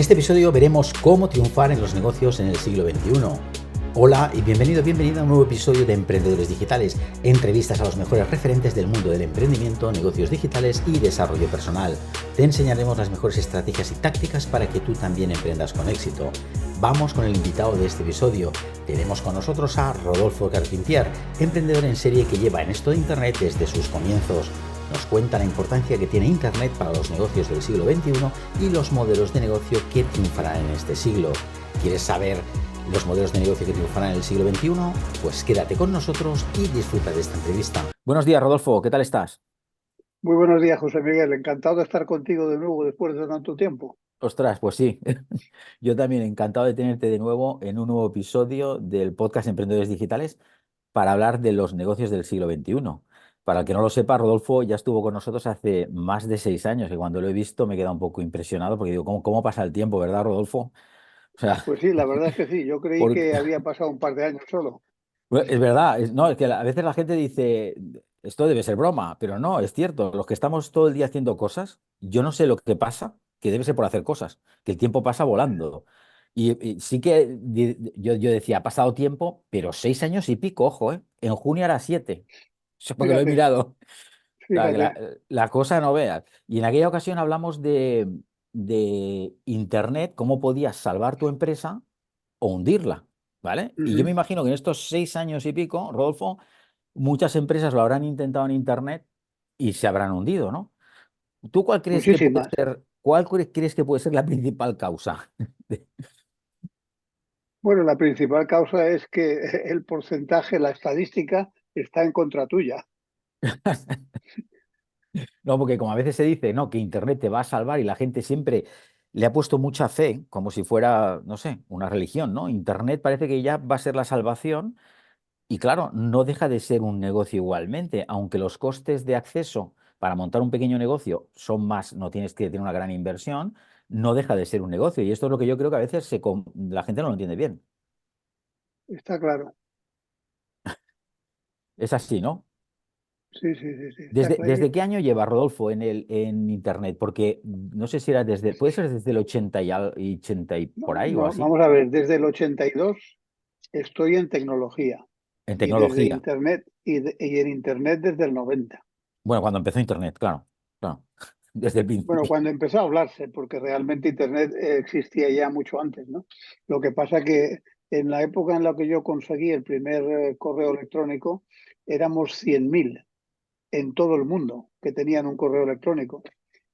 este episodio veremos cómo triunfar en los negocios en el siglo XXI. Hola y bienvenido a un nuevo episodio de Emprendedores Digitales, entrevistas a los mejores referentes del mundo del emprendimiento, negocios digitales y desarrollo personal. Te enseñaremos las mejores estrategias y tácticas para que tú también emprendas con éxito. Vamos con el invitado de este episodio. Tenemos con nosotros a Rodolfo Carpentier, emprendedor en serie que lleva en esto de Internet desde sus comienzos. Nos cuenta la importancia que tiene Internet para los negocios del siglo XXI y los modelos de negocio que triunfarán en este siglo. ¿Quieres saber los modelos de negocio que triunfarán en el siglo XXI? Pues quédate con nosotros y disfruta de esta entrevista. Buenos días, Rodolfo, ¿qué tal estás? Muy buenos días, José Miguel. Encantado de estar contigo de nuevo después de tanto tiempo. Ostras, pues sí, yo también encantado de tenerte de nuevo en un nuevo episodio del podcast Emprendedores Digitales para hablar de los negocios del siglo XXI. Para el que no lo sepa, Rodolfo ya estuvo con nosotros hace más de 6 años y cuando lo he visto me he quedado un poco impresionado porque digo, ¿cómo pasa el tiempo, verdad, Rodolfo? O sea, Pues sí, la verdad es que sí. Yo creí porque, que había pasado un par de años solo. es verdad, no, es que a veces la gente dice, esto debe ser broma, pero no, es cierto, los que estamos todo el día haciendo cosas, yo no sé lo que pasa, que debe ser por hacer cosas, que el tiempo pasa volando. Y sí que yo decía, ha pasado tiempo, pero 6 años y pico, ojo, ¿eh? En junio era 7, eso porque lo he Fíjate, mirado. O sea, que fíjate. la cosa no veas. Y en aquella ocasión hablamos de Internet, cómo podías salvar tu empresa o hundirla, ¿vale? Y yo me Ujú. imagino que en estos 6 años y pico, Rodolfo, muchas empresas lo habrán intentado en Internet y se habrán hundido, ¿no? ¿Tú cuál crees que puede Muchísimas. ser, crees que puede ser la principal causa? Bueno, la principal causa es que el porcentaje, la estadística, está en contra tuya. No, porque como a veces se dice, no, que Internet te va a salvar y la gente siempre le ha puesto mucha fe, como si fuera, no sé, una religión, ¿no? Internet parece que ya va a ser la salvación y claro, no deja de ser un negocio igualmente, aunque los costes de acceso para montar un pequeño negocio son más, no tienes que tener una gran inversión, no deja de ser un negocio y esto es lo que yo creo que a veces la gente no lo entiende bien. Está claro. Es así, ¿no? Sí, sí, sí, sí. Está ¿Desde claro. qué año lleva Rodolfo en Internet? Porque no sé si era puede ser desde el 80 y 80 y No, por ahí o no, así, vamos a ver, desde el 82 estoy en tecnología en y desde tecnología. Internet y en Internet desde el 90. Bueno, cuando empezó Internet, claro, claro, desde el Bueno, principio. cuando empezó a hablarse, porque realmente Internet existía ya mucho antes, ¿no? Lo que pasa que en la época en la que yo conseguí el primer correo electrónico, éramos 100.000 en todo el mundo que tenían un correo electrónico.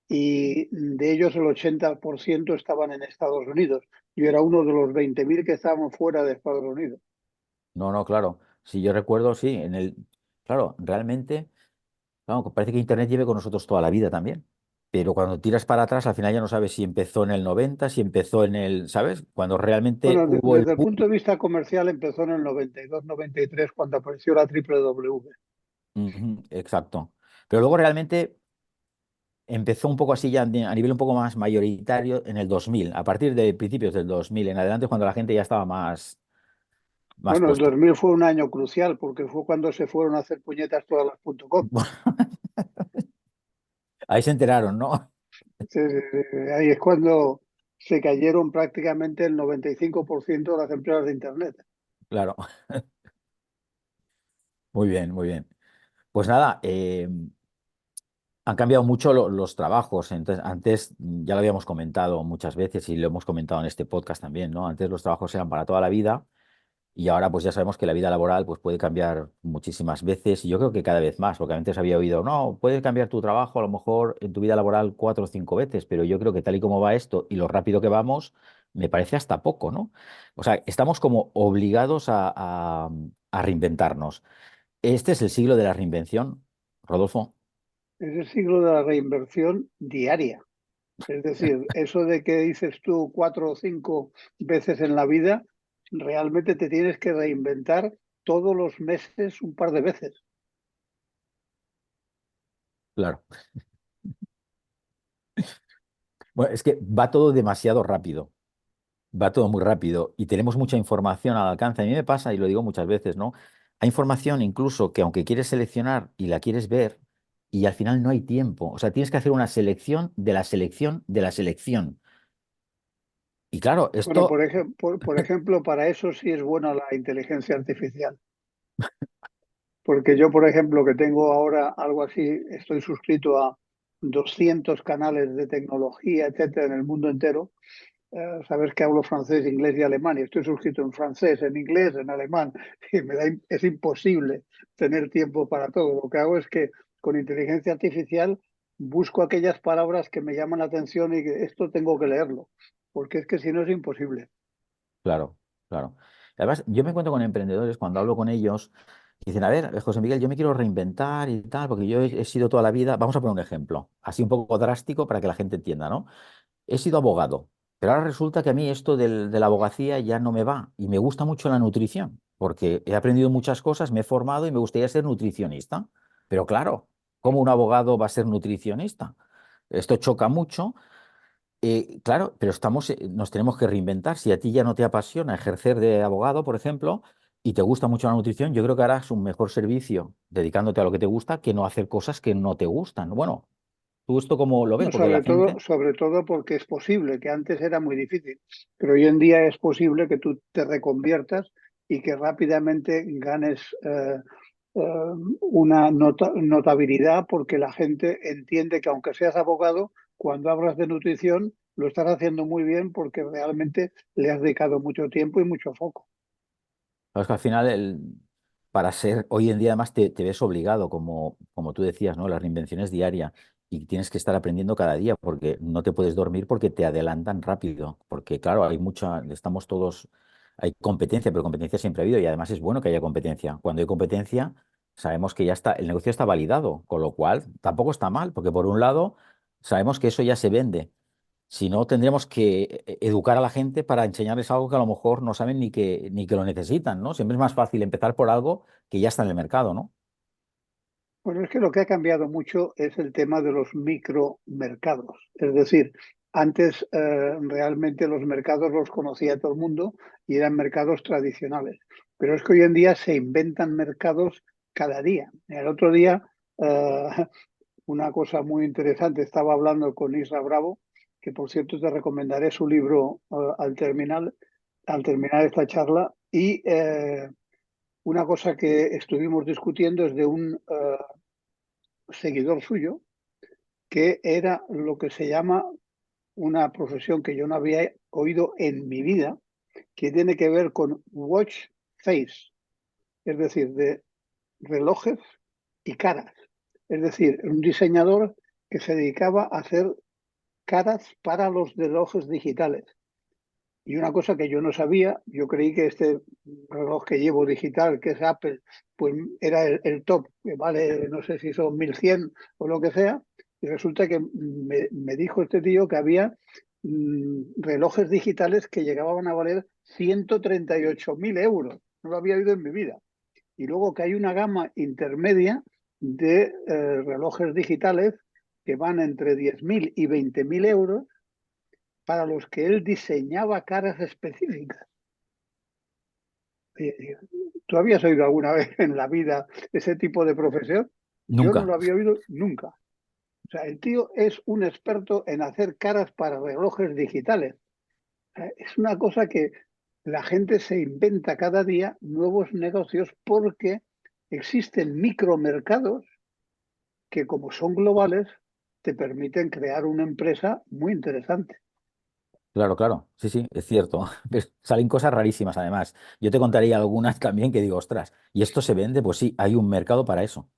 Y de ellos el 80% estaban en Estados Unidos. Yo era uno de los 20.000 que estaban fuera de Estados Unidos. No, no, claro. Si yo recuerdo, sí, claro, realmente, claro, parece que Internet lleve con nosotros toda la vida también. Pero cuando tiras para atrás, al final ya no sabes si empezó en el 90, si empezó ¿sabes? Cuando realmente Bueno, hubo el desde el boom. punto de vista comercial empezó en el 92, 93, cuando apareció la WWW. Ujú, exacto. Pero luego realmente empezó un poco así ya a nivel un poco más mayoritario en el 2000. A partir de principios del 2000 en adelante, cuando la gente ya estaba más Bueno, el puesta. 2000 fue un año crucial porque fue cuando se fueron a hacer puñetas todas las .com. Ahí se enteraron, ¿no? Ahí es cuando se cayeron prácticamente el 95% de las empresas de Internet. Claro, muy bien, muy bien. Pues nada, han cambiado mucho los trabajos. Entonces, antes ya lo habíamos comentado muchas veces y lo hemos comentado en este podcast también, ¿no? Antes los trabajos eran para toda la vida y ahora pues ya sabemos que la vida laboral pues puede cambiar muchísimas veces y yo creo que cada vez más, porque antes había oído, no, puedes cambiar tu trabajo a lo mejor en tu vida laboral 4 o 5 veces, pero yo creo que tal y como va esto y lo rápido que vamos, me parece hasta poco, ¿no? O sea, estamos como obligados a reinventarnos. Este es el siglo de la reinvención, Rodolfo. Es el siglo de la reinversión diaria. Es decir, eso de que dices tú 4 o 5 veces en la vida, realmente te tienes que reinventar todos los meses un par de veces. Claro. Bueno, es que va todo demasiado rápido, va todo muy rápido y tenemos mucha información al alcance. A mí me pasa, y lo digo muchas veces, ¿no? Hay información incluso que aunque quieres seleccionar y la quieres ver, y al final no hay tiempo. O sea, tienes que hacer una selección de la selección de la selección. Y claro, Bueno, esto, por ejemplo, para eso sí es buena la inteligencia artificial. Porque yo, por ejemplo, que tengo ahora algo así, estoy suscrito a 200 canales de tecnología, etcétera, en el mundo entero. Sabes que hablo francés, inglés y alemán, y estoy suscrito en francés, en inglés, en alemán, y es imposible tener tiempo para todo. Lo que hago es que con inteligencia artificial busco aquellas palabras que me llaman la atención y que esto tengo que leerlo, porque es que si no es imposible. claro, claro. Además, yo me encuentro con emprendedores cuando hablo con ellos, y dicen, a ver, José Miguel, yo me quiero reinventar y tal, porque yo he sido toda la vida, vamos a poner un ejemplo, así un poco drástico para que la gente entienda, ¿no? He sido abogado, pero ahora resulta que a mí esto de la abogacía ya no me va y me gusta mucho la nutrición, porque he aprendido muchas cosas, me he formado y me gustaría ser nutricionista. Pero claro, ¿cómo un abogado va a ser nutricionista? Esto choca mucho. Claro, pero nos tenemos que reinventar. Si a ti ya no te apasiona ejercer de abogado, por ejemplo, y te gusta mucho la nutrición, yo creo que harás un mejor servicio dedicándote a lo que te gusta que no hacer cosas que no te gustan. Bueno, ¿tú esto cómo lo ves? No, Porque la gente... sobre todo porque es posible, que antes era muy difícil, pero hoy en día es posible que tú te reconviertas y que rápidamente ganes una notabilidad porque la gente entiende que aunque seas abogado, cuando hablas de nutrición lo estás haciendo muy bien porque realmente le has dedicado mucho tiempo y mucho foco. Claro, es que al final, para ser, hoy en día además te ves obligado, como tú decías, ¿no? La reinvención es diaria y tienes que estar aprendiendo cada día porque no te puedes dormir porque te adelantan rápido. Porque claro, estamos todos, hay competencia, pero competencia siempre ha habido y además es bueno que haya competencia. Cuando hay competencia, sabemos que ya está, el negocio está validado, con lo cual tampoco está mal, porque por un lado, sabemos que eso ya se vende. Si no, tendríamos que educar a la gente para enseñarles algo que a lo mejor no saben ni que lo necesitan, ¿no? Siempre es más fácil empezar por algo que ya está en el mercado, ¿no? Bueno, es que lo que ha cambiado mucho es el tema de los micromercados. Es decir, antes realmente los mercados los conocía todo el mundo y eran mercados tradicionales. Pero es que hoy en día se inventan mercados cada día. El otro día, eh, una cosa muy interesante, estaba hablando con Isra Bravo, que por cierto te recomendaré su libro al terminar esta charla. Y una cosa que estuvimos discutiendo es de un seguidor suyo, que era lo que se llama una profesión que yo no había oído en mi vida, que tiene que ver con watch face, es decir, de relojes y caras. Es decir, un diseñador que se dedicaba a hacer caras para los relojes digitales. Y una cosa que yo no sabía, yo creí que este reloj que llevo digital, que es Apple, pues era el top, que vale, no sé si son 1100 o lo que sea, y resulta que me dijo este tío que había relojes digitales que llegaban a valer 138.000 euros. No lo había oído en mi vida. Y luego que hay una gama intermedia de relojes digitales que van entre 10.000 y 20.000 euros para los que él diseñaba caras específicas. ¿Tú habías oído alguna vez en la vida ese tipo de profesión? Yo no Nunca. lo había oído nunca. O sea, el tío es un experto en hacer caras para relojes digitales. Es una cosa que la gente se inventa cada día nuevos negocios porque existen micromercados que, como son globales, te permiten crear una empresa muy interesante. Claro, claro. Sí, sí, es cierto. Salen cosas rarísimas además. Yo te contaría algunas también que digo, ostras, ¿y esto se vende? Pues sí, hay un mercado para eso.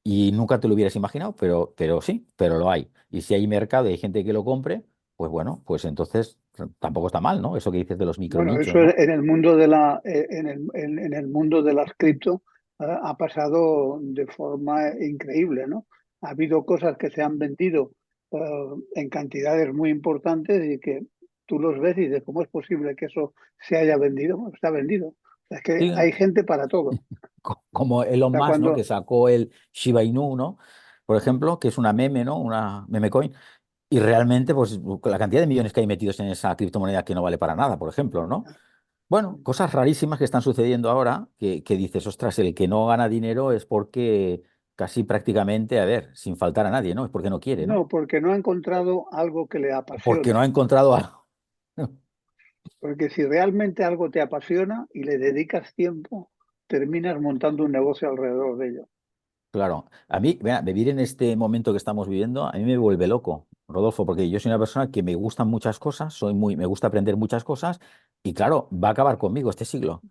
Y nunca te lo hubieras imaginado, pero sí, pero lo hay. Y si hay mercado y hay gente que lo compre, pues bueno, pues entonces tampoco está mal, ¿no? Eso que dices de los Bueno, micronichos, eso ¿no? en el mundo de en el mundo de las cripto ha pasado de forma increíble, ¿no? Ha habido cosas que se han vendido eh, en cantidades muy importantes y que tú los ves y dices, ¿cómo es posible que eso se haya vendido? Bueno, está vendido. O sea, es que Sí, hay gente para todo. O como Elon sea, Musk, ¿no? Que cuando, sacó el Shiba Inu, ¿no? Por ejemplo, que es una meme, ¿no? Una meme coin. Y realmente, pues, la cantidad de millones que hay metidos en esa criptomoneda que no vale para nada, por ejemplo, ¿no? Bueno, cosas rarísimas que están sucediendo ahora, que dices, ostras, el que no gana dinero es porque casi prácticamente, a ver, sin faltar a nadie, ¿no? Es porque no quiere, ¿no? no, porque no ha encontrado algo que le Porque no apasione. ha encontrado algo. Porque si realmente algo te apasiona y le dedicas tiempo, terminas montando un negocio alrededor de ello. Claro, a mí, vea, vivir en este momento que estamos viviendo, a mí me vuelve loco, Rodolfo, porque yo soy una persona que me gustan muchas cosas, me gusta aprender muchas cosas, y claro, va a acabar conmigo este siglo,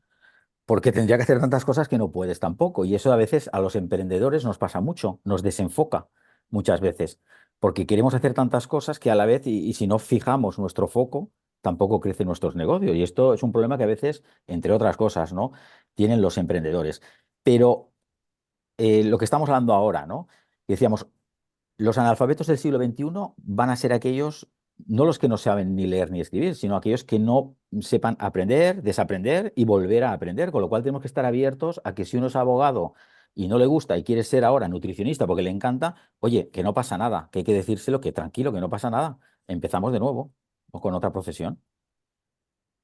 porque tendría que hacer tantas cosas que no puedes tampoco. Y eso a veces a los emprendedores nos pasa mucho, nos desenfoca muchas veces, porque queremos hacer tantas cosas que a la vez, y si no fijamos nuestro foco, tampoco crecen nuestros negocios. Y esto es un problema que a veces, entre otras cosas, ¿no? Tienen los emprendedores. Pero lo que estamos hablando ahora, ¿no? Decíamos, los analfabetos del siglo XXI van a ser aquellos, no los que no saben ni leer ni escribir, sino aquellos que no sepan aprender, desaprender y volver a aprender, con lo cual tenemos que estar abiertos a que si uno es abogado y no le gusta y quiere ser ahora nutricionista porque le encanta, oye, que no pasa nada, que hay que decírselo, que tranquilo, que no pasa nada, empezamos de nuevo o con otra profesión.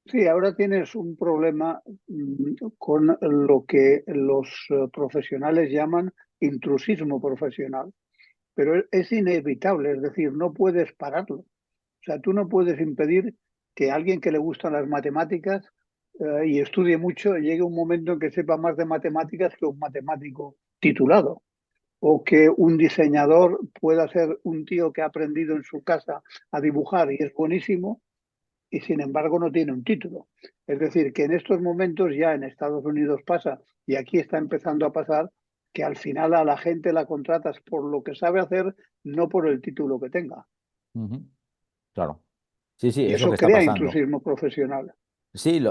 Sí, ahora tienes un problema con lo que los profesionales llaman intrusismo profesional, pero es inevitable, es decir, no puedes pararlo. O sea, tú no puedes impedir que alguien que le gustan las matemáticas y estudie mucho llegue un momento en que sepa más de matemáticas que un matemático titulado, o que un diseñador pueda ser un tío que ha aprendido en su casa a dibujar y es buenísimo y sin embargo no tiene un título. Es decir, que en estos momentos ya en Estados Unidos pasa y aquí está empezando a pasar que al final a la gente la contratas por lo que sabe hacer, no por el título que tenga. Ujú. Claro. Sí, sí, Y es lo que eso está crea pasando. intrusismo profesional. Sí,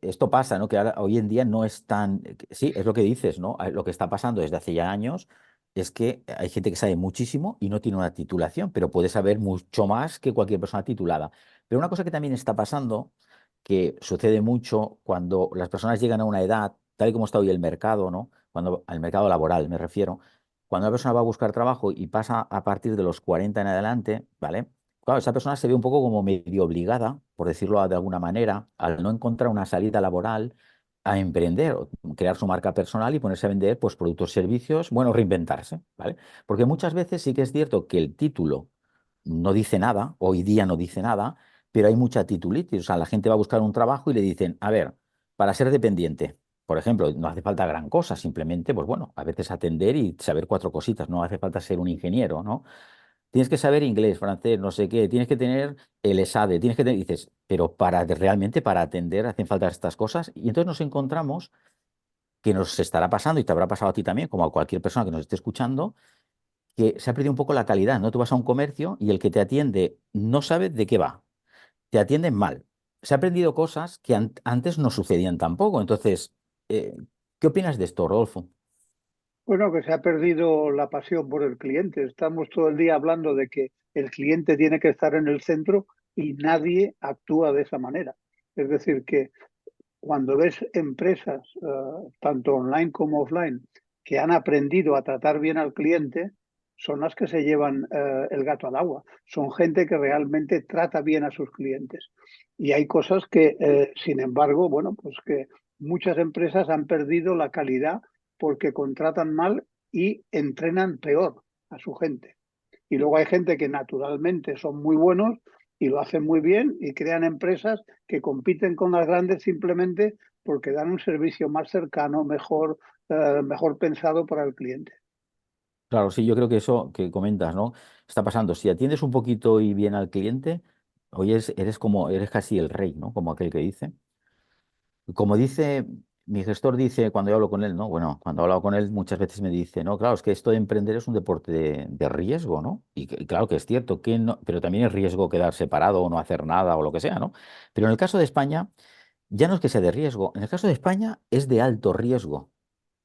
esto pasa, ¿no? Que ahora, hoy en día no es tan... Sí, es lo que dices, ¿no? Lo que está pasando desde hace ya años es que hay gente que sabe muchísimo y no tiene una titulación, pero puede saber mucho más que cualquier persona titulada. Pero una cosa que también está pasando, que sucede mucho cuando las personas llegan a una edad, tal y como está hoy el mercado, ¿no? Cuando, al mercado laboral me refiero, cuando una persona va a buscar trabajo y pasa a partir de los 40 en adelante, ¿vale? Claro, esa persona se ve un poco como medio obligada, por decirlo de alguna manera, al no encontrar una salida laboral, a emprender, o crear su marca personal y ponerse a vender pues, productos, servicios, bueno, reinventarse, ¿vale? Porque muchas veces sí que es cierto que el título no dice nada, hoy día no dice nada, pero hay mucha titulitis. O sea, la gente va a buscar un trabajo y le dicen, a ver, para ser dependiente, por ejemplo, no hace falta gran cosa, simplemente, pues bueno, a veces atender y saber cuatro cositas, no hace falta ser un ingeniero, ¿no? Tienes que saber inglés, francés, no sé qué, tienes que tener el ESADE, tienes que tener, dices, pero realmente para atender hacen falta estas cosas. Y entonces nos encontramos que nos estará pasando, y te habrá pasado a ti también, como a cualquier persona que nos esté escuchando, que se ha perdido un poco la calidad, ¿no? Tú vas a un comercio y el que te atiende no sabe de qué va, te atienden mal. Se ha aprendido cosas que antes no sucedían tampoco. Entonces, eh, ¿qué opinas de esto, Rodolfo? Bueno, que se ha perdido la pasión por el cliente. Estamos todo el día hablando de que el cliente tiene que estar en el centro y nadie actúa de esa manera. Es decir, que cuando ves empresas, tanto online como offline, que han aprendido a tratar bien al cliente, son las que se llevan el gato al agua. Son gente que realmente trata bien a sus clientes. Y hay cosas que, sin embargo, bueno, pues que muchas empresas han perdido la calidad porque contratan mal y entrenan peor a su gente. Y luego hay gente que naturalmente son muy buenos y lo hacen muy bien y crean empresas que compiten con las grandes simplemente porque dan un servicio más cercano, mejor, mejor pensado para el cliente. Claro, sí, yo creo que eso que comentas, ¿no? Está pasando. Si atiendes un poquito y bien al cliente, hoy eres como, eres casi el rey, ¿no? Como aquel que dice. Como dice, mi gestor dice cuando yo hablo con él, ¿no? Bueno, cuando he hablado con él muchas veces me dice, no, claro, es que esto de emprender es un deporte de riesgo, ¿no? Y claro que es cierto, que no, pero también es riesgo quedar separado o no hacer nada o lo que sea, ¿no? Pero en el caso de España, ya no es que sea de riesgo, en el caso de España es de alto riesgo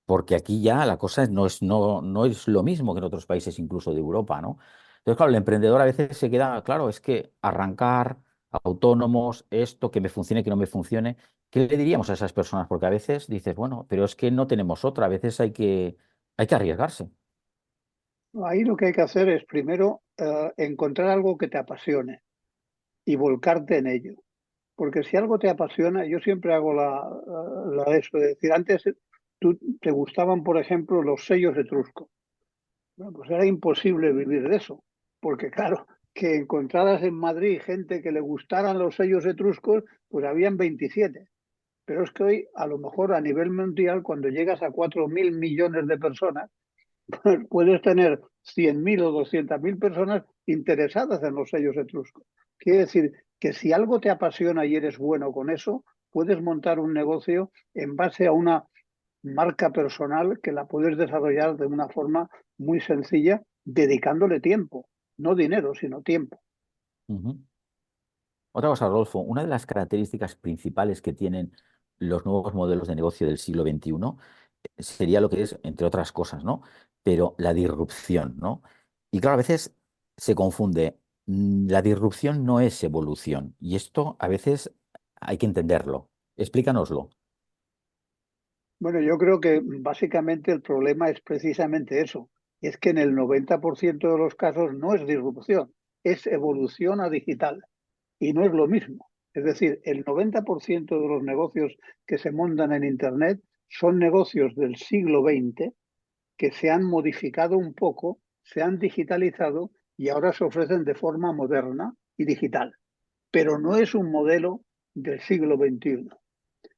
porque aquí ya la cosa no es lo mismo que en otros países, incluso de Europa, ¿no? Entonces, claro, el emprendedor a veces se queda, claro, es que arrancar autónomos, esto, que me funcione, que no me funcione, ¿qué le diríamos a esas personas? Porque a veces dices, bueno, pero es que no tenemos otra, a veces hay que arriesgarse. Ahí lo que hay que hacer es primero encontrar algo que te apasione y volcarte en ello. Porque si algo te apasiona, yo siempre hago la eso de decir, antes te gustaban, por ejemplo, los sellos etruscos. Bueno, pues era imposible vivir de eso, porque claro, que encontraras en Madrid gente que le gustaran los sellos etruscos, pues habían 27. Pero es que hoy, a lo mejor a nivel mundial, cuando llegas a 4.000 millones de personas, puedes tener 100.000 o 200.000 personas interesadas en los sellos etruscos. Quiere decir que si algo te apasiona y eres bueno con eso, puedes montar un negocio en base a una marca personal que la puedes desarrollar de una forma muy sencilla, dedicándole tiempo, no dinero, sino tiempo. Ujú. Otra cosa, Rodolfo, una de las características principales que tienen los nuevos modelos de negocio del siglo XXI sería lo que es, entre otras cosas, ¿no? Pero la disrupción, ¿no? Y claro, a veces se confunde. La disrupción no es evolución y esto a veces hay que entenderlo. Explícanoslo. Bueno, yo creo que básicamente el problema es precisamente eso. Es que en el 90% de los casos no es disrupción, es evolución a digital. Y no es lo mismo. Es decir, el 90% de los negocios que se montan en Internet son negocios del siglo XX que se han modificado un poco, se han digitalizado y ahora se ofrecen de forma moderna y digital. Pero no es un modelo del siglo XXI.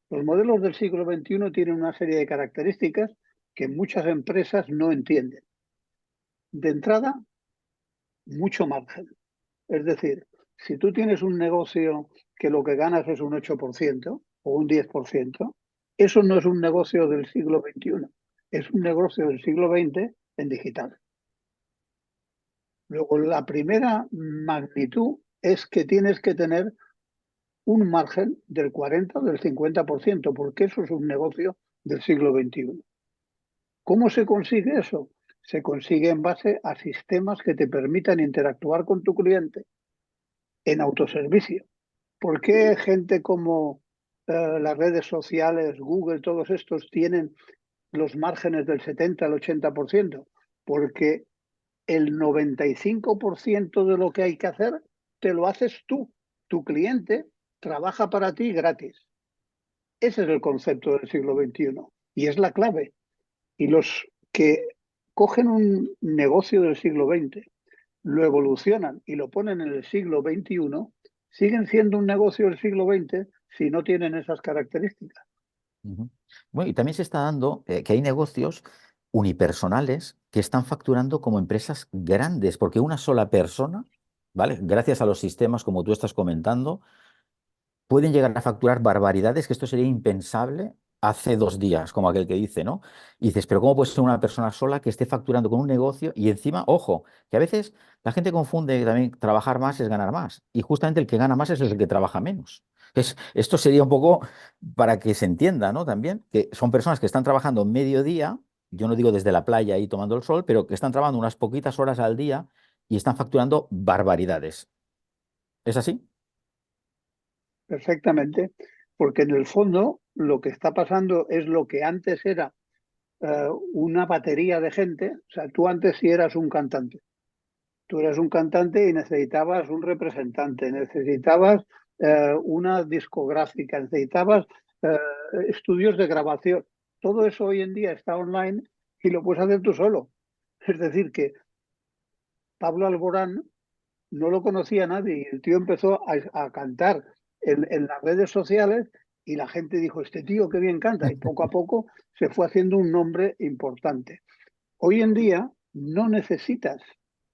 Los modelos del siglo XXI tienen una serie de características que muchas empresas no entienden. De entrada, mucho margen. Es decir, si tú tienes un negocio que lo que ganas es un 8% o un 10%, eso no es un negocio del siglo XXI, es un negocio del siglo XX en digital. Luego, la primera magnitud es que tienes que tener un margen del 40 o del 50%, porque eso es un negocio del siglo XXI. ¿Cómo se consigue eso? Se consigue en base a sistemas que te permitan interactuar con tu cliente en autoservicio. ¿Por qué gente como las redes sociales, Google, todos estos tienen los márgenes del 70 al 80%? Porque el 95% de lo que hay que hacer te lo haces tú. Tu cliente trabaja para ti gratis. Ese es el concepto del siglo XXI y es la clave. Y los que cogen un negocio del siglo XX, lo evolucionan y lo ponen en el siglo XXI, siguen siendo un negocio del siglo XX si no tienen esas características. Ujú. Bueno, y también se está dando que hay negocios unipersonales que están facturando como empresas grandes, porque una sola persona, ¿vale? Gracias a los sistemas como tú estás comentando, pueden llegar a facturar barbaridades que esto sería impensable hace 2 días, como aquel que dice, ¿no? Y dices, pero ¿cómo puede ser una persona sola que esté facturando con un negocio y encima, ojo, que a veces la gente confunde que también trabajar más es ganar más y justamente el que gana más es el que trabaja menos. Esto sería un poco para que se entienda, ¿no? También que son personas que están trabajando mediodía, yo no digo desde la playa ahí tomando el sol, pero que están trabajando unas poquitas horas al día y están facturando barbaridades. ¿Es así? Perfectamente, porque en el fondo lo que está pasando es lo que antes era una batería de gente. O sea, tú antes sí eras un cantante. Tú eras un cantante y necesitabas un representante, necesitabas una discográfica, necesitabas eh, estudios de grabación. Todo eso hoy en día está online y lo puedes hacer tú solo. Es decir, que Pablo Alborán no lo conocía nadie y el tío empezó a cantar en las redes sociales y la gente dijo, este tío qué bien canta y poco a poco se fue haciendo un nombre importante. Hoy en día no necesitas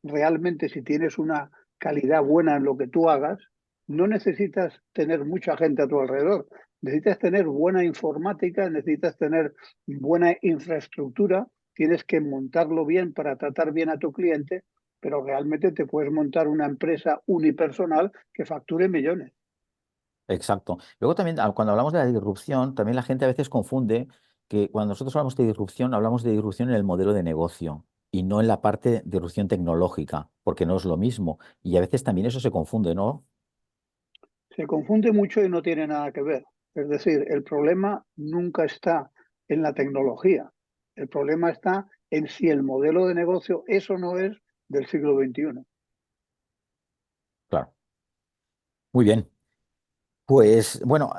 realmente, si tienes una calidad buena en lo que tú hagas, no necesitas tener mucha gente a tu alrededor. Necesitas tener buena informática, necesitas tener buena infraestructura, tienes que montarlo bien para tratar bien a tu cliente, pero realmente te puedes montar una empresa unipersonal que facture millones. Exacto. Luego también, cuando hablamos de la disrupción, también la gente a veces confunde que cuando nosotros hablamos de disrupción en el modelo de negocio y no en la parte de disrupción tecnológica, porque no es lo mismo. Y a veces también eso se confunde, ¿no? Se confunde mucho y no tiene nada que ver. Es decir, el problema nunca está en la tecnología. El problema está en si el modelo de negocio es o no es del siglo XXI. Claro. Muy bien. Pues bueno,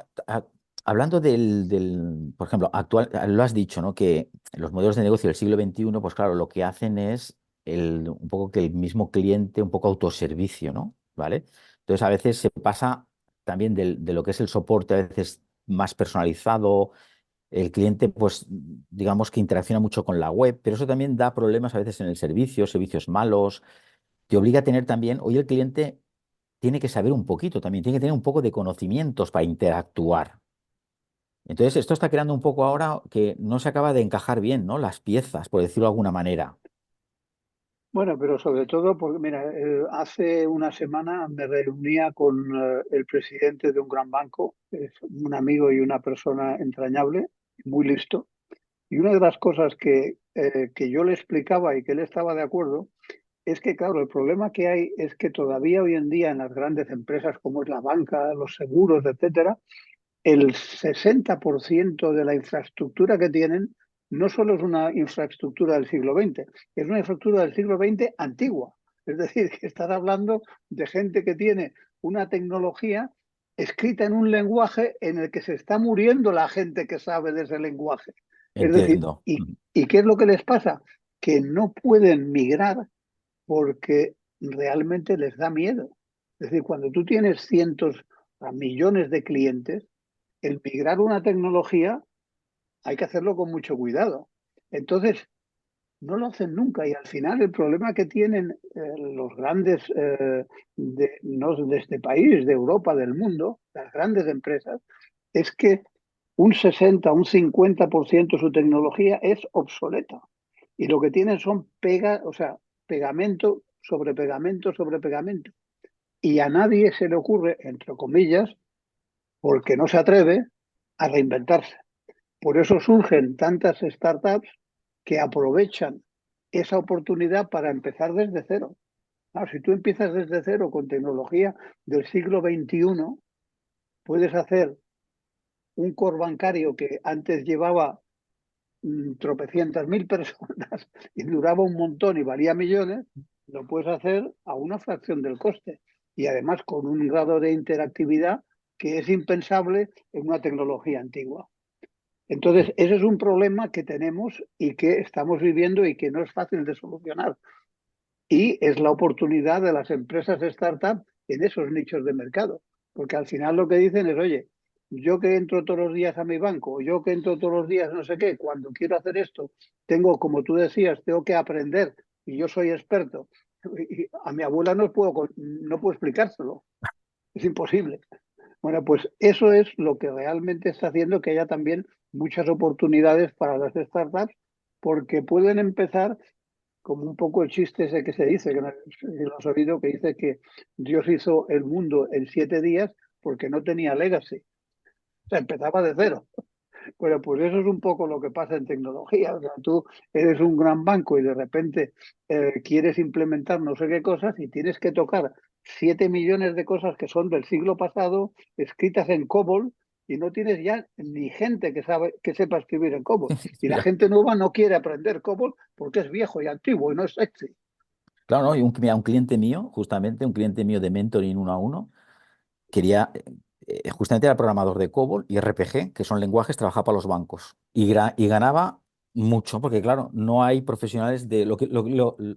hablando por ejemplo, actual, lo has dicho, ¿no? Que los modelos de negocio del siglo XXI, pues claro, lo que hacen es un poco que el mismo cliente, un poco autoservicio, ¿no? ¿Vale? Entonces a veces se pasa también de lo que es el soporte, a veces más personalizado. El cliente, pues, digamos que interacciona mucho con la web, pero eso también da problemas a veces en el servicio, servicios malos. Te obliga a tener también, hoy el cliente tiene que saber un poquito también, tiene que tener un poco de conocimientos para interactuar. Entonces, esto está creando un poco ahora que no se acaba de encajar bien, ¿no? Las piezas, por decirlo de alguna manera. Bueno, pero sobre todo porque, mira, hace una semana me reunía con el presidente de un gran banco, es un amigo y una persona entrañable, muy listo. Y una de las cosas que yo le explicaba y que él estaba de acuerdo es que, claro, el problema que hay es que todavía hoy en día en las grandes empresas como es la banca, los seguros, etcétera, el 60% de la infraestructura que tienen no solo es una infraestructura del siglo XX, es una infraestructura del siglo XX antigua. Es decir, que estás hablando de gente que tiene una tecnología escrita en un lenguaje en el que se está muriendo la gente que sabe de ese lenguaje. Es decir, Entiendo. ¿y qué es lo que les pasa? Que no pueden migrar porque realmente les da miedo. Es decir, cuando tú tienes cientos a millones de clientes, el migrar una tecnología hay que hacerlo con mucho cuidado. Entonces, no lo hacen nunca y al final el problema que tienen los grandes, no de este país, de Europa, del mundo, las grandes empresas, es que un 60, un 50% de su tecnología es obsoleta. Y lo que tienen son o sea, pegamento sobre pegamento sobre pegamento. Y a nadie se le ocurre, entre comillas, porque no se atreve a reinventarse. Por eso surgen tantas startups que aprovechan esa oportunidad para empezar desde cero. Claro, si tú empiezas desde cero con tecnología del siglo XXI, puedes hacer un core bancario que antes llevaba tropecientas mil personas y duraba un montón y valía millones, lo puedes hacer a una fracción del coste y además con un grado de interactividad que es impensable en una tecnología antigua. Sí. Entonces, ese es un problema que tenemos y que estamos viviendo y que no es fácil de solucionar. Y es la oportunidad de las empresas startup en esos nichos de mercado. Porque al final lo que dicen es, oye, yo que entro todos los días a mi banco, yo que entro todos los días no sé qué, cuando quiero hacer esto, tengo, como tú decías, tengo que aprender y yo soy experto. Y a mi abuela no puedo explicárselo, es imposible. Bueno, pues eso es lo que realmente está haciendo que haya también muchas oportunidades para las startups, porque pueden empezar como un poco el chiste ese que se dice, que no sé si lo has oído, que dice que Dios hizo el mundo en 7 días porque no tenía legacy. O sea, empezaba de cero. Bueno, pues eso es un poco lo que pasa en tecnología. O sea, tú eres un gran banco y de repente quieres implementar no sé qué cosas y tienes que tocar 7 millones de cosas que son del siglo pasado, escritas en COBOL, y no tienes ya ni gente que sepa escribir en COBOL. Y la Ya. gente nueva no quiere aprender COBOL porque es viejo y antiguo y no es sexy. Claro, ¿no? Y mira, un cliente mío, justamente, un cliente mío de mentoring uno a uno, quería, justamente era programador de COBOL y RPG, que son lenguajes, trabajaba para los bancos. Y ganaba mucho, porque claro, no hay profesionales de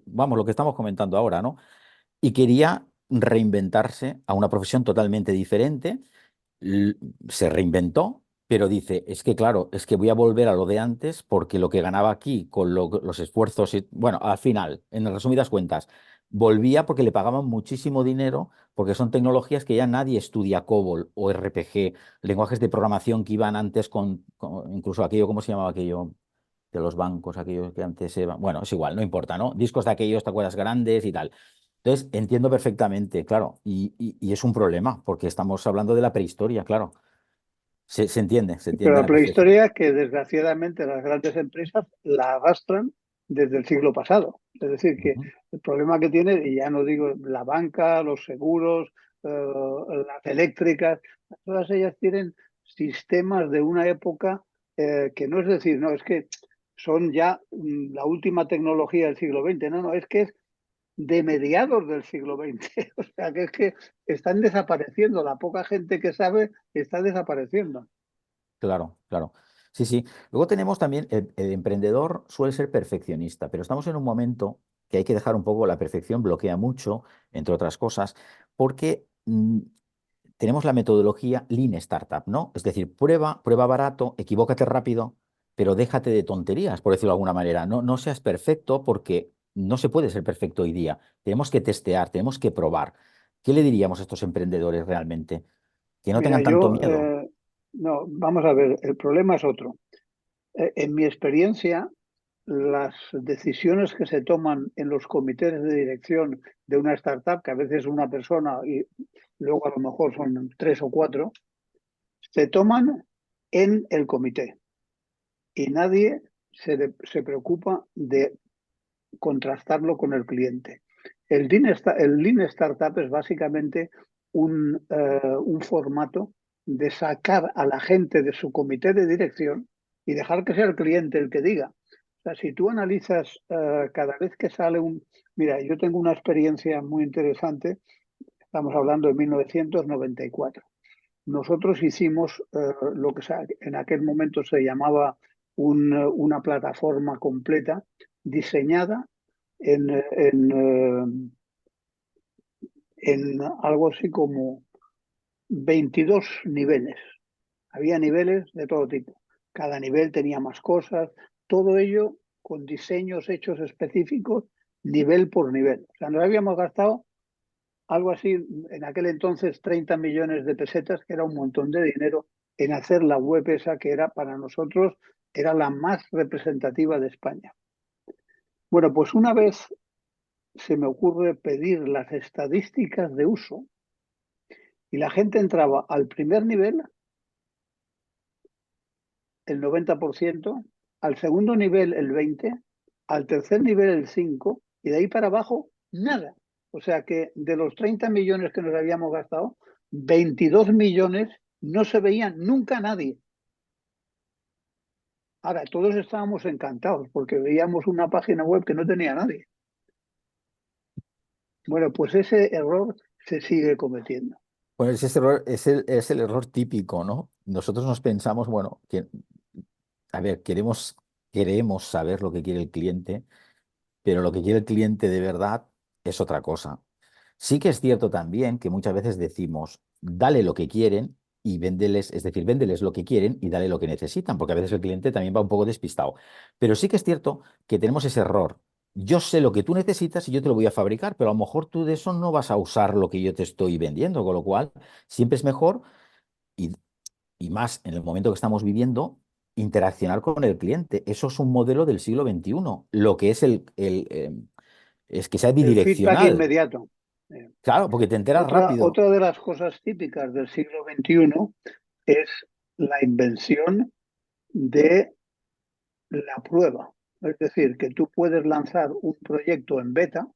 vamos, lo que estamos comentando ahora, ¿no? Y quería reinventarse a una profesión totalmente diferente. l- Se reinventó, pero dice, es que claro, es que voy a volver a lo de antes porque lo que ganaba aquí con los esfuerzos, bueno, al final, en resumidas cuentas, volvía porque le pagaban muchísimo dinero porque son tecnologías que ya nadie estudia COBOL o RPG, lenguajes de programación que iban antes incluso aquello, ¿cómo se llamaba aquello? De los bancos, aquellos que antes se iban. Bueno, es igual, no importa, ¿no? Discos de aquellos, ¿te acuerdas? Grandes y tal. Entonces, entiendo perfectamente, claro, y es un problema, porque estamos hablando de la prehistoria, claro. Se Pero entiende a la la perfección. prehistoria que desgraciadamente las grandes empresas la arrastran desde el siglo pasado. Es decir, que Ujú. el problema que tiene, y ya no digo la banca, los seguros, las eléctricas, todas ellas tienen sistemas de una época que no es decir, no, es que son ya la última tecnología del siglo XX. No, no, es que es de mediados del siglo XX. O sea, que es que están desapareciendo. La poca gente que sabe está desapareciendo. Claro, claro. Sí, sí. Luego tenemos también, el emprendedor suele ser perfeccionista, pero estamos en un momento. que hay que dejar un poco la perfección, bloquea mucho, entre otras cosas, porque tenemos la metodología Lean Startup, ¿no? Es decir, prueba, prueba barato, equivócate rápido, pero déjate de tonterías, por decirlo de alguna manera. No, no seas perfecto porque no se puede ser perfecto hoy día. Tenemos que testear, tenemos que probar. ¿Qué le diríamos a estos emprendedores realmente? Que no Mira, tengan tanto miedo. no, vamos a ver, el problema es otro. En mi experiencia, las decisiones que se toman en los comités de dirección de una startup, que a veces es una persona y luego a lo mejor son tres o cuatro, se toman en el comité y nadie se preocupa de contrastarlo con el cliente. El Lean Startup es básicamente un formato de sacar a la gente de su comité de dirección y dejar que sea el cliente el que diga. O sea, si tú analizas cada vez que sale un... Mira, yo tengo una experiencia muy interesante, estamos hablando de 1994. Nosotros hicimos lo que en aquel momento se llamaba una plataforma completa diseñada en algo así como 22 niveles. Había niveles de todo tipo. Cada nivel tenía más cosas, todo ello con diseños hechos específicos, nivel por nivel. O sea, nos habíamos gastado algo así, en aquel entonces 30 millones de pesetas, que era un montón de dinero, en hacer la web esa que era para nosotros, era la más representativa de España. Bueno, pues una vez se me ocurre pedir las estadísticas de uso y la gente entraba al primer nivel, el 90%, al segundo nivel el 20%, al tercer nivel el 5% y de ahí para abajo nada. O sea que de los 30 millones que nos habíamos gastado, 22 millones no se veían nunca nadie. Ahora, todos estábamos encantados porque veíamos una página web que no tenía nadie. Bueno, pues ese error se sigue cometiendo. Pues ese error es el error típico, ¿no? Nosotros nos pensamos, bueno, que, a ver, queremos saber lo que quiere el cliente, pero lo que quiere el cliente de verdad es otra cosa. Sí que es cierto también que muchas veces decimos, dale lo que quieren y véndeles, es decir, véndeles lo que quieren y dale lo que necesitan, porque a veces el cliente también va un poco despistado. Pero sí que es cierto que tenemos ese error. Yo sé lo que tú necesitas y yo te lo voy a fabricar, pero a lo mejor tú de eso no vas a usar lo que yo te estoy vendiendo, con lo cual siempre es mejor y, y más en el momento que estamos viviendo, interaccionar con el cliente. Eso es un modelo del siglo XXI, lo que es es que sea El feedback bidireccional. inmediato. Eh, Claro, porque te enteras Otra, rápido. otra de las cosas típicas del siglo XXI es la invención de la prueba. Es decir, que tú puedes lanzar un proyecto en beta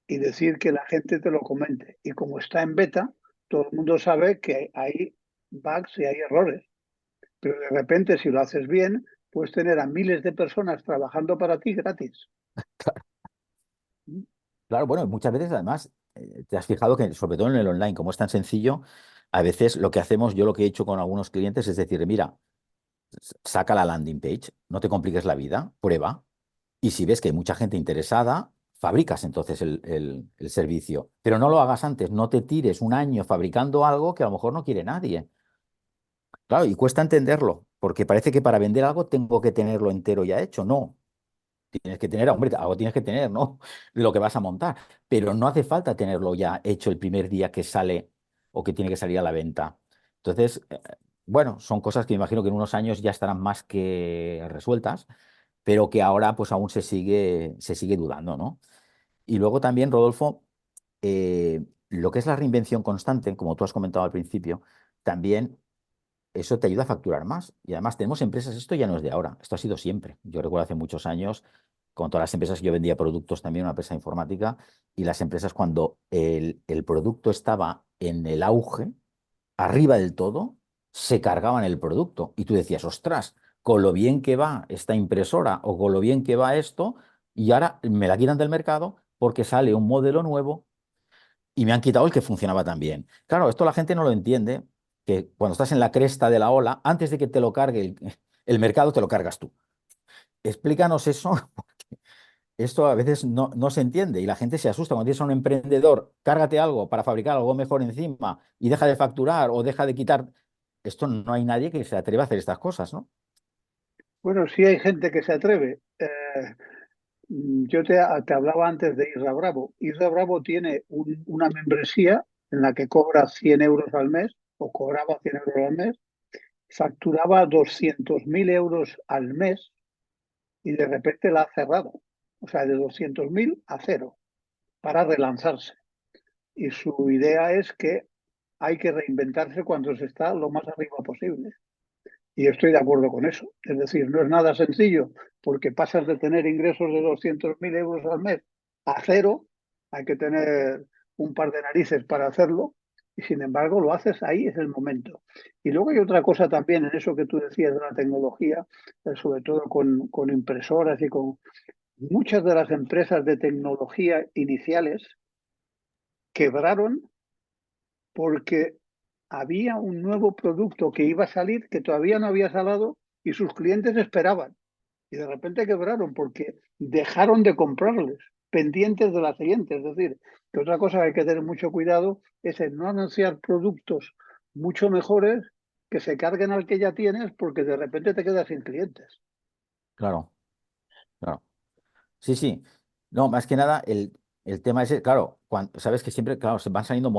y decir que la gente te lo comente. Y como está en beta, todo el mundo sabe que hay bugs y hay errores. Pero de repente, si lo haces bien, puedes tener a miles de personas trabajando para ti gratis. Claro, bueno, muchas veces además te has fijado que sobre todo en el online, como es tan sencillo, a veces lo que hacemos, yo lo que he hecho con algunos clientes es decir, mira, saca la landing page, no te compliques la vida, prueba, y si ves que hay mucha gente interesada, fabricas entonces el servicio, pero no lo hagas antes, no te tires un año fabricando algo que a lo mejor no quiere nadie. Claro, y cuesta entenderlo, porque parece que para vender algo tengo que tenerlo entero ya hecho. No, tienes que tener, hombre, algo tienes que tener, ¿no? Lo que vas a montar. Pero no hace falta tenerlo ya hecho el primer día que sale o que tiene que salir a la venta. Entonces, bueno, son cosas que me imagino que en unos años ya estarán más que resueltas, pero que ahora pues aún se sigue dudando, ¿no? Y luego también, Rodolfo, lo que es la reinvención constante, como tú has comentado al principio, también eso te ayuda a facturar más. Y además tenemos empresas, esto ya no es de ahora, esto ha sido siempre. Yo recuerdo hace muchos años, con todas las empresas, yo vendía productos también, una empresa informática, y las empresas cuando el producto estaba en el auge, arriba del todo, se cargaban el producto. Y tú decías, ostras, con lo bien que va esta impresora o con lo bien que va esto, y ahora me la quitan del mercado porque sale un modelo nuevo y me han quitado el que funcionaba tan bien. Claro, esto la gente no lo entiende, que cuando estás en la cresta de la ola, antes de que te lo cargue el mercado, te lo cargas tú. Explícanos eso, esto a veces no se entiende y la gente se asusta. Cuando tienes a un emprendedor, cárgate algo para fabricar algo mejor encima y deja de facturar o deja de quitar. Esto no hay nadie que se atreva a hacer estas cosas, ¿no? Bueno, sí hay gente que se atreve. Yo te hablaba antes de Isra Bravo. Isra Bravo tiene una membresía en la que cobra 100 euros al mes, o cobraba 100 euros al mes, facturaba 200.000 euros al mes y de repente la ha cerrado. O sea, de 200.000 a cero para relanzarse. Y su idea es que hay que reinventarse cuando se está lo más arriba posible. Y estoy de acuerdo con eso. Es decir, no es nada sencillo porque pasas de tener ingresos de 200.000 euros al mes a cero. Hay que tener un par de narices para hacerlo y sin embargo lo haces ahí, es el momento. Y luego hay otra cosa también en eso que tú decías de la tecnología, sobre todo con impresoras y con muchas de las empresas de tecnología iniciales quebraron porque había un nuevo producto que iba a salir que todavía no había salido y sus clientes esperaban. Y de repente quebraron porque dejaron de comprarles, pendientes de la siguiente. Es decir, que otra cosa que hay que tener mucho cuidado es el no anunciar productos mucho mejores que se carguen al que ya tienes porque de repente te quedas sin clientes. Claro, claro. Sí, sí. No, más que nada, el tema es, claro, sabes que siempre, claro, se van saliendo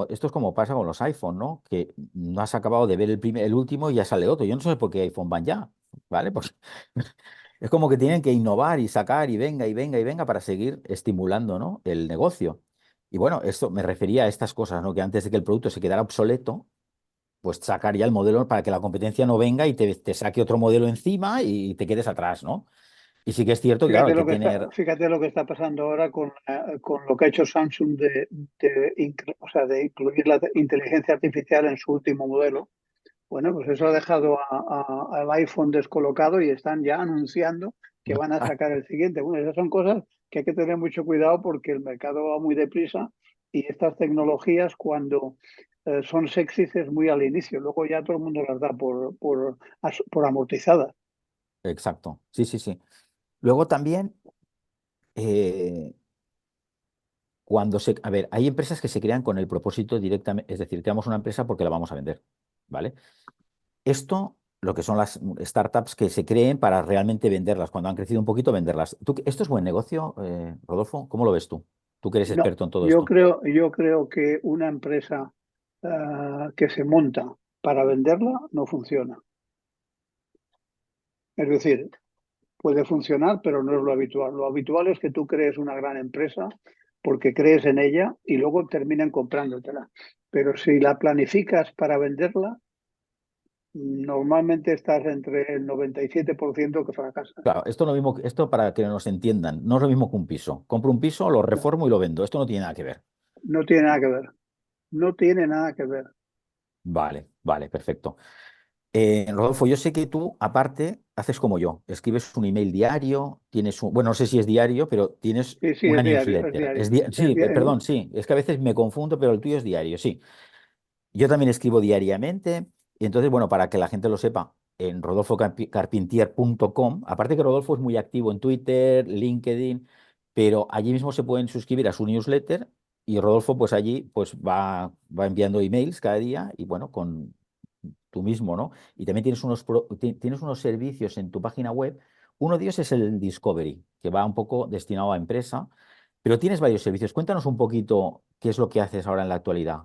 esto es como pasa con los iPhone, ¿no? Que no has acabado de ver el último y ya sale otro. Yo no sé por qué iPhone van ya, ¿vale? Pues es como que tienen que innovar y sacar y venga y venga y venga para seguir estimulando, ¿no? El negocio. Y bueno, esto me refería a estas cosas, ¿no? Que antes de que el producto se quedara obsoleto, pues sacar ya el modelo para que la competencia no venga y te saque otro modelo encima y te quedes atrás, ¿no? Y sí que es cierto que, claro, hay que tener. Fíjate lo que está pasando ahora con lo que ha hecho Samsung o sea, de incluir la inteligencia artificial en su último modelo. Bueno, pues eso ha dejado al iPhone descolocado y están ya anunciando que van a sacar el siguiente. Bueno, esas son cosas que hay que tener mucho cuidado porque el mercado va muy deprisa y estas tecnologías cuando son sexys es muy al inicio, luego ya todo el mundo las da por amortizadas. Exacto, sí, sí, sí. Luego también, eh, a ver, hay empresas que se crean con el propósito directamente, es decir, creamos una empresa porque la vamos a vender, ¿vale? Esto, lo que son las startups que se creen para realmente venderlas, cuando han crecido un poquito, venderlas. ¿Esto es buen negocio, Rodolfo? ¿Cómo lo ves tú? Tú que eres No, experto en todo esto. yo creo que una empresa que se monta para venderla no funciona. Es decir, puede funcionar, pero no es lo habitual. Lo habitual es que tú crees una gran empresa porque crees en ella y luego terminan comprándotela. Pero si la planificas para venderla, normalmente estás entre el 97% que fracasa. Claro, esto no mismo, esto para que nos entiendan, no es lo mismo que un piso. Compro un piso, lo No, reformo y lo vendo. Esto no tiene nada que ver. no tiene nada que ver. No tiene nada que ver. Vale, vale, perfecto. Rodolfo, yo sé que tú, aparte, haces como yo. Escribes un email diario, tienes un, bueno, no sé si es diario, pero tienes Sí, sí, una es diario, es newsletter. diario. Sí, perdón, sí, es que a veces me confundo, pero el tuyo es diario, sí. Yo también escribo diariamente, y entonces, bueno, para que la gente lo sepa, en rodolfocarpintier.com, aparte que Rodolfo es muy activo en Twitter, LinkedIn, pero allí mismo se pueden suscribir a su newsletter y Rodolfo, pues allí, pues va enviando emails cada día y bueno, con tú mismo, ¿no? Y también tienes unos servicios en tu página web. Uno de ellos es el Discovery, que va un poco destinado a empresa, pero tienes varios servicios. Cuéntanos un poquito qué es lo que haces ahora en la actualidad.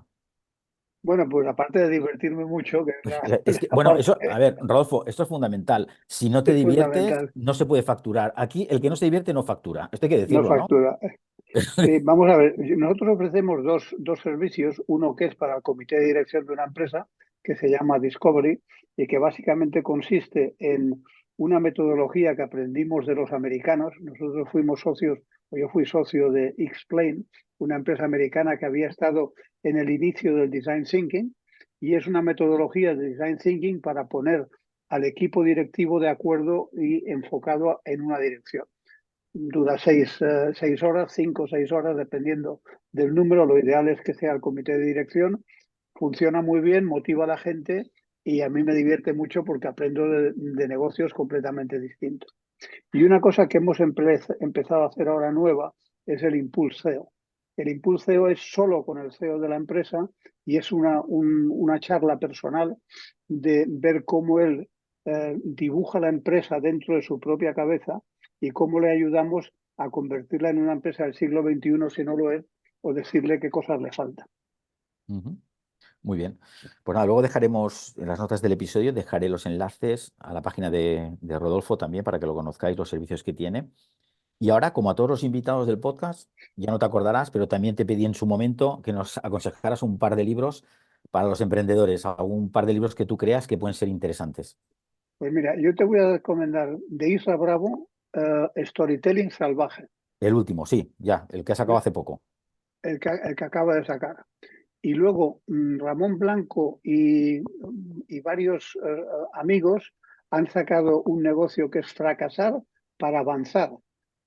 Bueno, pues aparte de divertirme mucho, que es Es que, la bueno, parte eso, a ver, Rodolfo, esto es fundamental. Si no te es diviertes, fundamental, no se puede facturar. Aquí, el que no se divierte no factura. Esto hay que no decirlo, ¿no? factura. Vamos a ver, nosotros ofrecemos dos servicios, uno que es para el comité de dirección de una empresa, que se llama Discovery, y que básicamente consiste en una metodología que aprendimos de los americanos. Nosotros fuimos socios, o yo fui socio de Explain, una empresa americana que había estado en el inicio del Design Thinking, y es una metodología de Design Thinking para poner al equipo directivo de acuerdo y enfocado en una dirección. Dura 6 horas, 5 o 6 horas, dependiendo del número. Lo ideal es que sea el comité de dirección. Funciona muy bien, motiva a la gente y a mí me divierte mucho porque aprendo de negocios completamente distintos. Y una cosa que hemos empezado a hacer ahora nueva es el Impulse CEO. El Impulse CEO es solo con el CEO de la empresa y es una charla personal de ver cómo él dibuja la empresa dentro de su propia cabeza y cómo le ayudamos a convertirla en una empresa del siglo XXI si no lo es, o decirle qué cosas le faltan. Ujú. Muy bien. Pues nada, luego dejaremos en las notas del episodio, dejaré los enlaces a la página de Rodolfo también para que lo conozcáis, los servicios que tiene. Y ahora, como a todos los invitados del podcast, ya no te acordarás, pero también te pedí en su momento que nos aconsejaras un par de libros para los emprendedores, algún par de libros que tú creas que pueden ser interesantes. Pues mira, yo te voy a recomendar de Isra Bravo, Storytelling Salvaje, El último, sí, ya, el que ha sacado hace poco. el que acaba de sacar. Y luego Ramón Blanco y varios amigos han sacado un negocio que es Fracasar para Avanzar,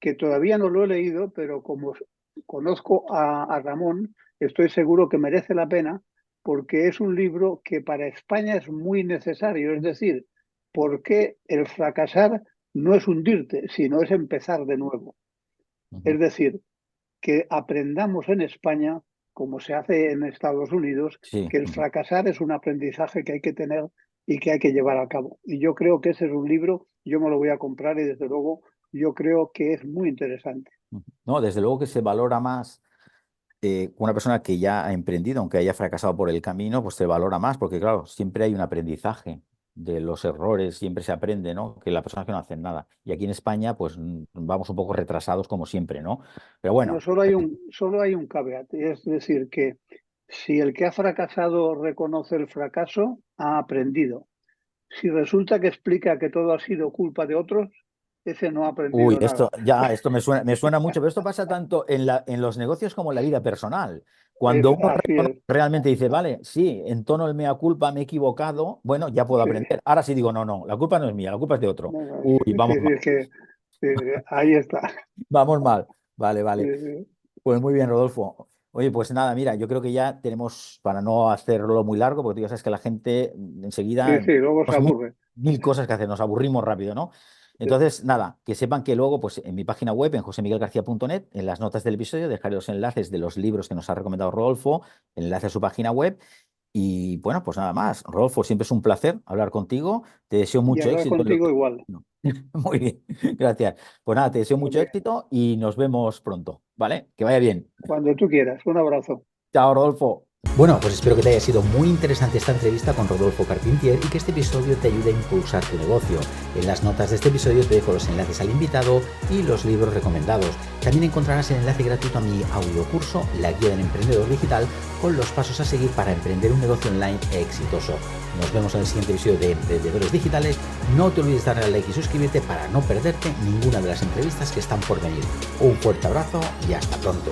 que todavía no lo he leído, pero como conozco a Ramón, estoy seguro que merece la pena porque es un libro que para España es muy necesario. Es decir, ¿por qué el fracasar no es hundirte, sino es empezar de nuevo? Ujú. Es decir, que aprendamos en España, como se hace en Estados Unidos, Sí. que el Ujú. fracasar es un aprendizaje que hay que tener y que hay que llevar a cabo. Y yo creo que ese es un libro, yo me lo voy a comprar y desde luego yo creo que es muy interesante. Ujú. No, desde luego que se valora más una persona que ya ha emprendido, aunque haya fracasado por el camino, pues se valora más, porque claro, siempre hay un aprendizaje de los errores, siempre se aprende, ¿no? Que las personas que no hacen nada. Y aquí en España, pues vamos un poco retrasados como siempre, ¿no? Pero No, bueno, solo hay un caveat, es decir, que si el que ha fracasado reconoce el fracaso, ha aprendido. Si resulta que explica que todo ha sido culpa de otros, ese no ha uy, aprendido esto nada. ya, esto me suena mucho, pero esto pasa tanto en los negocios como en la vida personal. Cuando uno Así es. realmente dice, vale, sí, en tono el mea culpa, me he equivocado, bueno, ya puedo Sí. aprender. Ahora sí digo, no, no, la culpa no es mía, la culpa es de otro. No, no, Uy, sí, vamos sí, mal, es que sí, sí, ahí está. vamos mal. Vale, Sí, vale. sí, Pues muy bien, Rodolfo. Oye, pues nada, mira, yo creo que ya tenemos, para no hacerlo muy largo, porque tú ya sabes que la gente sí, enseguida, sí, luego se tenemos aburre. mil cosas que hacer, nos aburrimos rápido, ¿no? Entonces, nada, que sepan que luego, pues en mi página web, en josemiguelgarcía.net, en las notas del episodio, dejaré los enlaces de los libros que nos ha recomendado Rodolfo, el enlace a su página web. Y bueno, pues nada más. Rodolfo, siempre es un placer hablar contigo. Te deseo Y mucho hablar éxito en lo contigo que... igual, No. Muy bien, gracias. Pues nada, te deseo mucho ¿vale? éxito y nos vemos pronto, ¿vale? Que vaya bien. Cuando tú quieras. Un abrazo. Chao, Rodolfo. Bueno, pues espero que te haya sido muy interesante esta entrevista con Rodolfo Carpentier y que este episodio te ayude a impulsar tu negocio. En las notas de este episodio te dejo los enlaces al invitado y los libros recomendados. También encontrarás el enlace gratuito a mi audiocurso, La Guía del Emprendedor Digital, con los pasos a seguir para emprender un negocio online exitoso. Nos vemos en el siguiente episodio de Emprendedores Digitales. No te olvides de darle al like y suscribirte para no perderte ninguna de las entrevistas que están por venir. Un fuerte abrazo y hasta pronto.